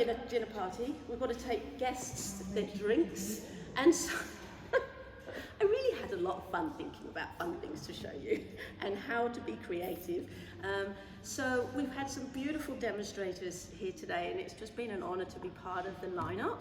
dinner party. We've got to take guests, their drinks, and so I really had a lot of fun thinking about fun things to show you and how to be creative. So we've had some beautiful demonstrators here today, and it's just been an honour to be part of the lineup.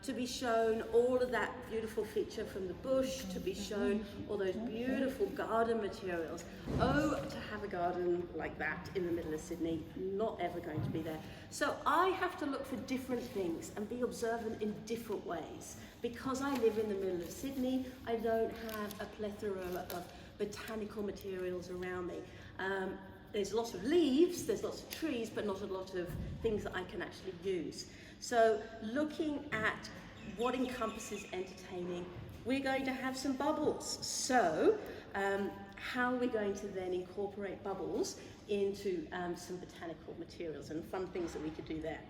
To be shown all of that beautiful feature from the bush, to be shown all those beautiful garden materials. Oh, to have a garden like that in the middle of Sydney, not ever going to be there. So I have to look for different things and be observant in different ways. Because I live in the middle of Sydney, I don't have a plethora of botanical materials around me. There's lots of leaves, there's lots of trees, but not a lot of things that I can actually use. So looking at what encompasses entertaining, we're going to have some bubbles. So how are we going to then incorporate bubbles into some botanical materials and fun things that we could do there?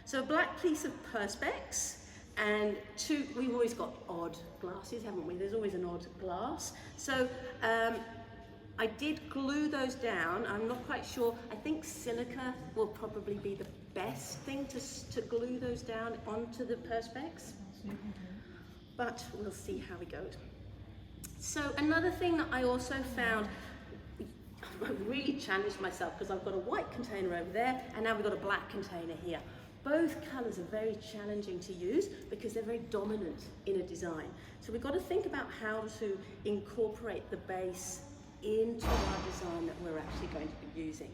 So a black piece of perspex, and we've always got odd glasses, haven't we? There's always an odd glass. So I did glue those down. I'm not quite sure. I think silica will probably be the best thing to glue those down onto the perspex. But we'll see how we go. So another thing that I also found, I really challenged myself because I've got a white container over there and now we've got a black container here. Both colours are very challenging to use because they're very dominant in a design. So we've got to think about how to incorporate the base into our design that we're actually going to be using.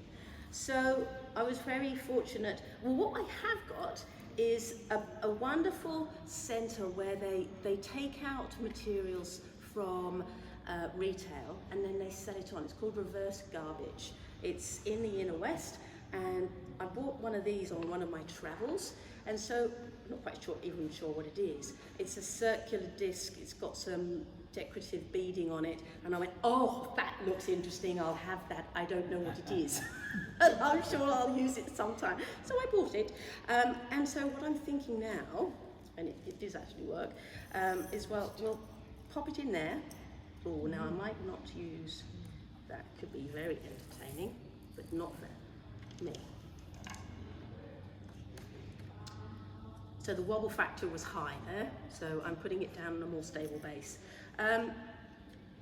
So I was very fortunate. Well, what I have got is a wonderful centre where they take out materials from retail and then they sell it on. It's called Reverse Garbage. It's in the Inner West, and I bought one of these on one of my travels, and so I'm not quite even sure what it is. It's a circular disc, it's got some decorative beading on it, and I went, oh, that looks interesting, I'll have that. I don't know what it is, and I'm sure I'll use it sometime. So I bought it, and so what I'm thinking now, and it does actually work, is well, we'll pop it in there. Oh, now I might not use that, could be very entertaining, but not for me. So the wobble factor was high there, so I'm putting it down on a more stable base.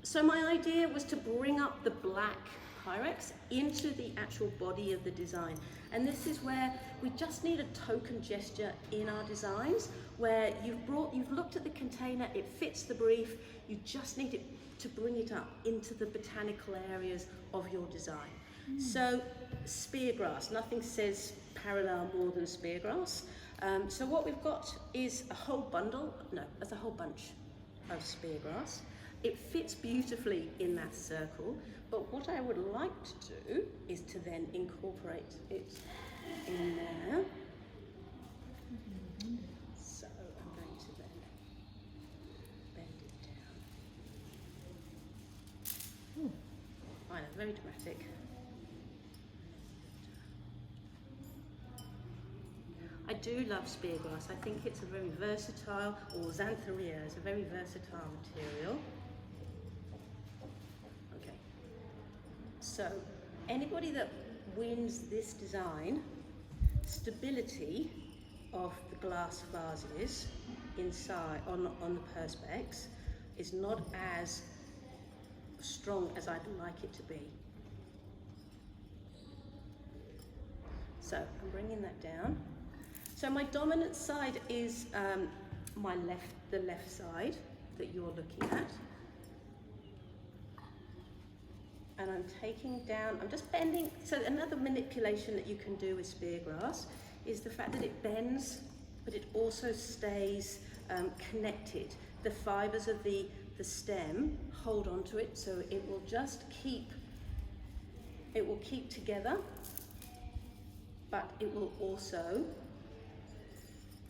So my idea was to bring up the black Pyrex into the actual body of the design. And this is where we just need a token gesture in our designs, where you've looked at the container, it fits the brief, you just need it to bring it up into the botanical areas of your design. So speargrass, nothing says parallel more than speargrass. So what we've got is a whole bunch of speargrass. It fits beautifully in that circle, but what I would like to do is to then incorporate it in there. So I'm going to then bend it down. I know, very dramatic. I do love speargrass. I think it's a very versatile, or xanthorrhea is a very versatile material. Okay. So anybody that wins this design, stability of the glass vases inside on the perspex is not as strong as I'd like it to be. So I'm bringing that down. So my dominant side is the left side that you're looking at. And I'm taking down, I'm just bending. So another manipulation that you can do with speargrass is the fact that it bends, but it also stays connected. The fibers of the stem hold onto it, so it will just keep together, but it will also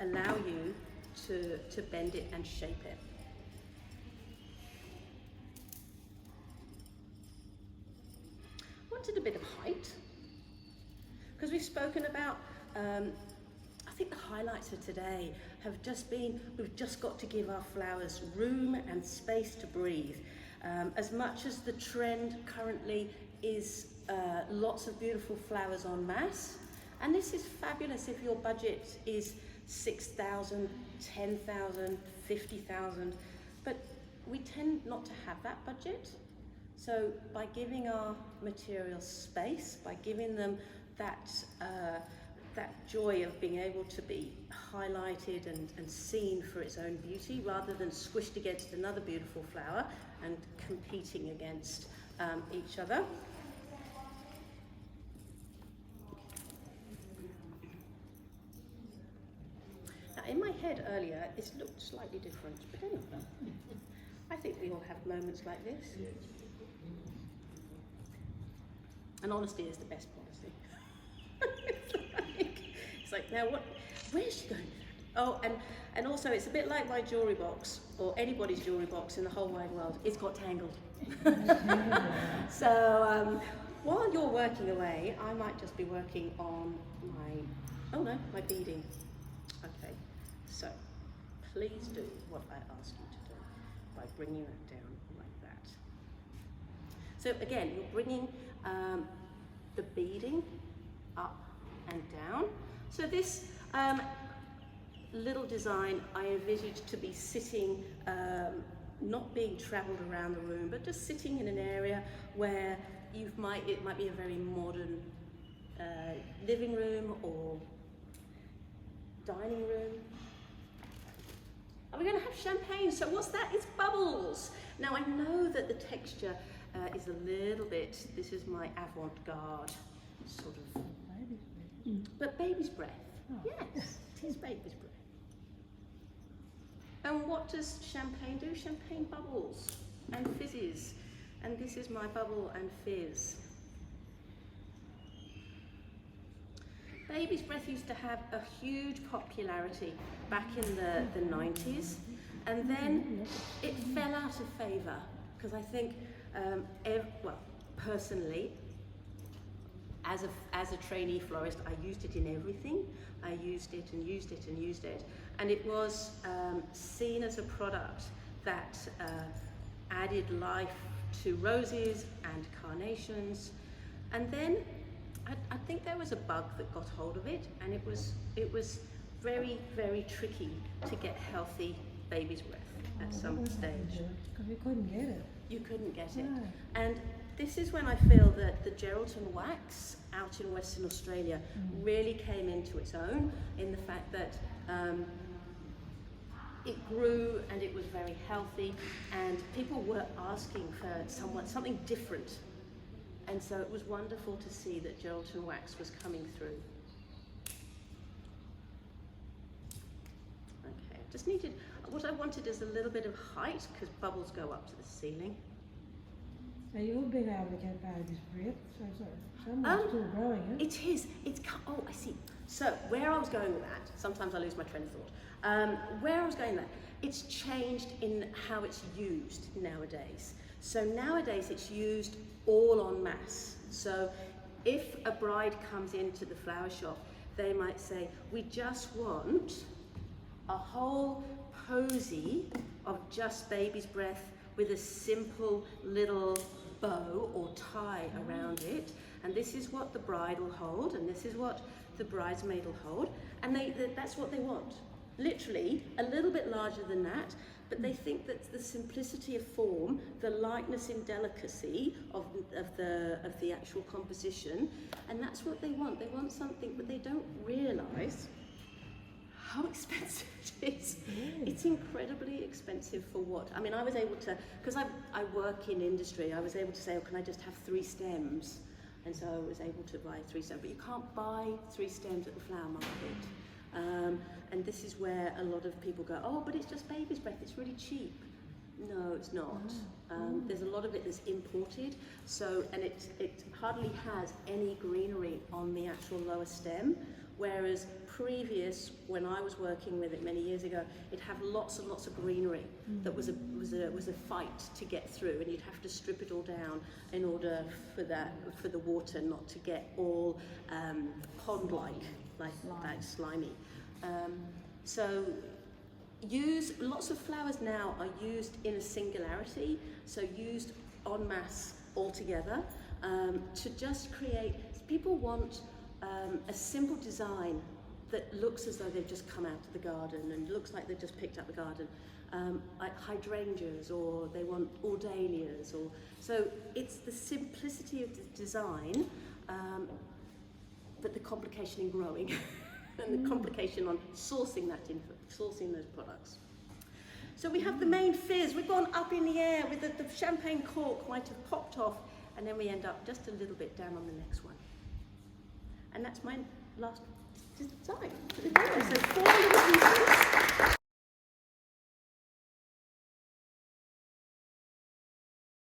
allow you to bend it and shape it. Wanted a bit of height, because we've spoken about, I think the highlights of today have just been, we've just got to give our flowers room and space to breathe. As much as the trend currently is lots of beautiful flowers en masse, And this is fabulous if your budget is 6,000, 10,000, 50,000, but we tend not to have that budget. So by giving our materials space, by giving them that joy of being able to be highlighted and seen for its own beauty, rather than squished against another beautiful flower and competing against each other. Now, in my head earlier, it looked slightly different, but anyway, I think we all have moments like this. And honesty is the best policy. It's like, now what? Where's she going with that? Oh, and also it's a bit like my jewellery box, or anybody's jewellery box in the whole wide world. It's got tangled. So while you're working away, I might just be working on my beading. Okay, so please do what I ask you to do by bringing that down like that. So again, you're bringing the beading up and down. So this little design I envisaged to be sitting, not being travelled around the room, but just sitting in an area where it might be a very modern living room or dining room. Are we going to have champagne? So what's that? It's bubbles. Now I know that the texture is a little bit, this is my avant-garde sort of, but baby's breath. Oh. Yes, it is baby's breath. And what does champagne do? Champagne bubbles and fizzes. And this is my bubble and fizz. Baby's breath used to have a huge popularity back in the 90s, and then it fell out of favour because I think, personally, as a trainee florist, I used it in everything. I used it and used it and used it, and it was seen as a product that added life to roses and carnations, and then I think there was a bug that got hold of it, and it was very, very tricky to get healthy baby's breath at some stage. Because we couldn't get it. You couldn't get it. No. And this is when I feel that the Geraldton wax out in Western Australia really came into its own, in the fact that it grew and it was very healthy, and people were asking for something different. And so it was wonderful to see that Geraldton wax was coming through. Okay, just needed, what I wanted is a little bit of height, because bubbles go up to the ceiling. Now you've been able to get baby's breath, so someone's still growing it. It is, oh, I see. So where I was going with that, sometimes I lose my train of thought. Where I was going with that, it's changed in how it's used nowadays. So nowadays it's used all en masse. So if a bride comes into the flower shop, they might say, we just want a whole posy of just baby's breath with a simple little bow or tie around it. And this is what the bride will hold, and this is what the bridesmaid will hold. And that's what they want. Literally, a little bit larger than that, but they think that the simplicity of form, the lightness and delicacy of the actual composition, and that's what they want. They want something, but they don't realise how expensive it is. It's incredibly expensive for what? I mean, I was able to, because I work in industry, I was able to say, oh, can I just have 3 stems? And so I was able to buy 3 stems, but you can't buy 3 stems at the flower market. And this is where a lot of people go, oh, but it's just baby's breath, it's really cheap. No, it's not. There's a lot of it that's imported, so, and it hardly has any greenery on the actual lower stem, whereas previous, when I was working with it many years ago, it'd have lots and lots of greenery that was a fight to get through, and you'd have to strip it all down in order for the water not to get all pond-like, like slimy. So lots of flowers now are used in a singularity, so used en masse all together, to just create, people want a simple design that looks as though they've just come out of the garden and looks like they've just picked up the garden, like hydrangeas, or they want ordalias, or so it's the simplicity of the design, but the complication in growing and the complication on sourcing those products. So we have the main fizz. We've gone up in the air with the champagne cork might have popped off, and then we end up just a little bit down on the next one. And that's my last design. So 4 little pieces.